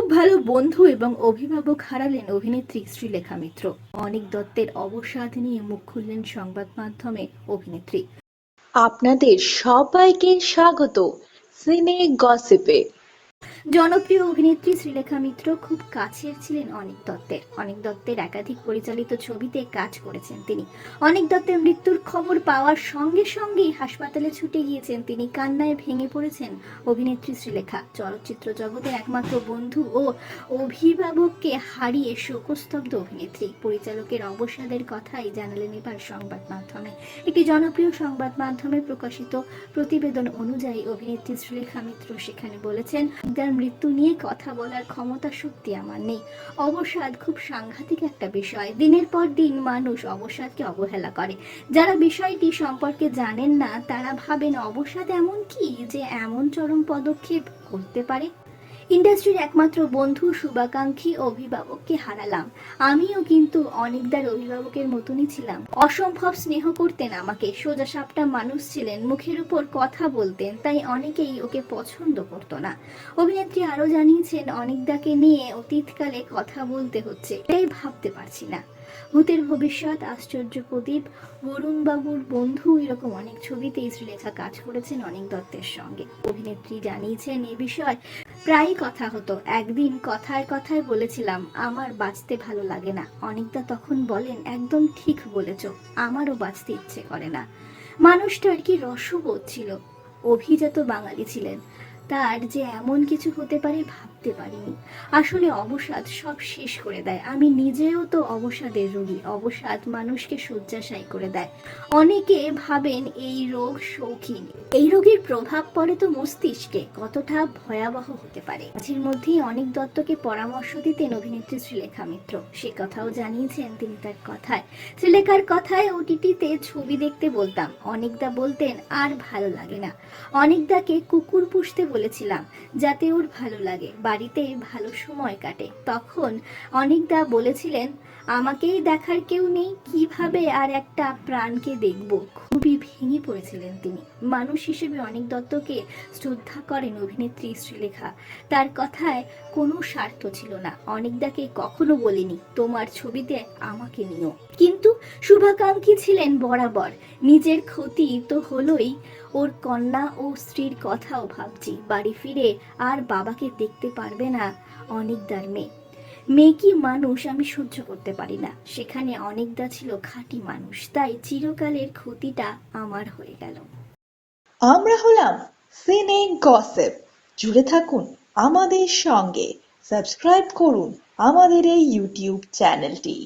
খুব ভালো বন্ধু এবং অভিভাবক হারালেন অভিনেত্রী শ্রীলেখা মিত্র। অনিক দত্তের অবসাদ নিয়ে মুখ খুললেন সংবাদ মাধ্যমে অভিনেত্রী। আপনাদের সবাইকে স্বাগত সিনে গসিপে। জনপ্রিয় অভিনেত্রী শ্রীলেখা মিত্র খুব কাছের ছিলেন অনিক দত্তের। অনিক দত্তের একাধিক পরিচালিত ছবিতে কাজ করেছেন তিনি। অনিক দত্তের মৃত্যুর খবর পাওয়ার সঙ্গে সঙ্গেই হাসপাতালে ছুটে গিয়েছেন তিনি। কান্নায় ভেঙে পড়েছেন অভিনেত্রী শ্রীলেখা। চলচ্চিত্র জগতের একমাত্র বন্ধু ও অভিভাবককে হারিয়ে শোকস্তব্ধ অভিনেত্রী। পরিচালকের অবসাদের কথাই জানালেন এবার সংবাদ মাধ্যমে। একটি জনপ্রিয় সংবাদ মাধ্যমে প্রকাশিত প্রতিবেদন অনুযায়ী অভিনেত্রী শ্রীলেখা মিত্র সেখানে বলেছেন, তার মৃত্যু নিয়ে কথা বলার ক্ষমতা সত্যি আমার নেই। অবসাদ খুব সাংঘাতিক একটা বিষয়। দিনের পর দিন মানুষ অবসাদকে অবহেলা করে। যারা বিষয়টি সম্পর্কে জানেন না তারা ভাবেন অবসাদ এমন কি যে এমন চরম পদক্ষেপ করতে পারে। ইন্ডাস্ট্রির একমাত্র বন্ধু, শুভাকাঙ্ক্ষী, অভিভাবককে হারালাম। আমিও কিন্তু অনিকদার অভিভাবকের মতনই ছিলাম। অসম্ভব স্নেহ করতেন আমাকে। সোজা সাপটা মানুষ ছিলেন, মুখের উপর কথা বলতেন, তাই অনেকেই ওকে পছন্দ করতো না। অভিনেত্রী আরো জানিয়েছেন, অনিকদাকে নিয়ে অতীতকালে কথা বলতে হচ্ছে, তাই ভাবতে পারছি না। ভূতের ভবিষ্যৎ, আশ্চর্য প্রদীপ, বরুণ বাবুর বন্ধু, এরকম অনেক ছবিতেই শ্রীলেখা কাজ করেছেন অনিক দত্তের সঙ্গে। অভিনেত্রী জানিয়েছেন, এ বিষয় প্রায়ই কথা হতো। একদিন কথায় কথায় বলেছিলাম আমার বাঁচতে ভালো লাগে না। অনিকদা তখন বলেন, একদম ঠিক বলেছ, আমারও বাঁচতে ইচ্ছে করে না। মানুষটার কি রসবোধ ছিল। অভিজাত বাঙালি ছিলেন। তার যে এমন কিছু হতে পারে ভাবতে পারিনি। আসলে অবসাদ সব শেষ করে দেয়। আমি নিজেও তো অবসাদের রোগী। অবসাদ মানুষকে শয্যাশায়ী করে দেয়। অনেকে ভাবেন এই রোগ শৌখিন। এই রোগের প্রভাব পড়ে তো মস্তিষ্কে। কতটা ভয়াবহ হতে পারে। মাঝের মধ্যেই অনিক দত্তকে পরামর্শ দিতেন অভিনেত্রী শ্রীলেখা মিত্র। সে কথাও জানিয়েছেন তিনি তার কথায়। শ্রীলেখার কথায় ওটিটিতে ছবি দেখতে বলতাম। অনিকদা বলতেন আর ভালো লাগে না। অনিকদাকে কুকুর পুষতে বলেছিলাম যাতে ওর ভালো লাগে, বাড়িতে ভালো সময় কাটে। তখন অনিকদা বলেছিলেন, আমাকেই দেখার কেউ নেই, কিভাবে আর একটা প্রাণকে দেখব। খুবই ভেঙে পড়েছিলেন তিনি। মানুষ হিসেবে অনিক দত্তকে শ্রদ্ধা করেন অভিনেত্রী শ্রীলেখা। তার কথায় কোনো স্বার্থ ছিল না। অনিকদাকে কখনো বলিনি তোমার ছবিতে আমাকে নিও, কিন্তু শুভাকাঙ্ক্ষী ছিলেন বরাবর। নিজের ক্ষতি তো হলোই, ওর কন্যা ও স্ত্রীর কথাও ভাবছি। বাড়ি ফিরে আর বাবাকে দেখতে পারবে না অনিকদার মেয়ে। মেয়ে কি মানুষ আমি সহ্য করতে পারি না। সেখানে অনিকদা ছিল খাঁটি মানুষ, তাই চিরকালের ক্ষতিটা আমার হয়ে গেল। আমরা হলাম সিনে গসিপ। জুড়ে থাকুন আমাদের সঙ্গে, সাবস্ক্রাইব করুন আমাদের এই ইউটিউব চ্যানেলটি।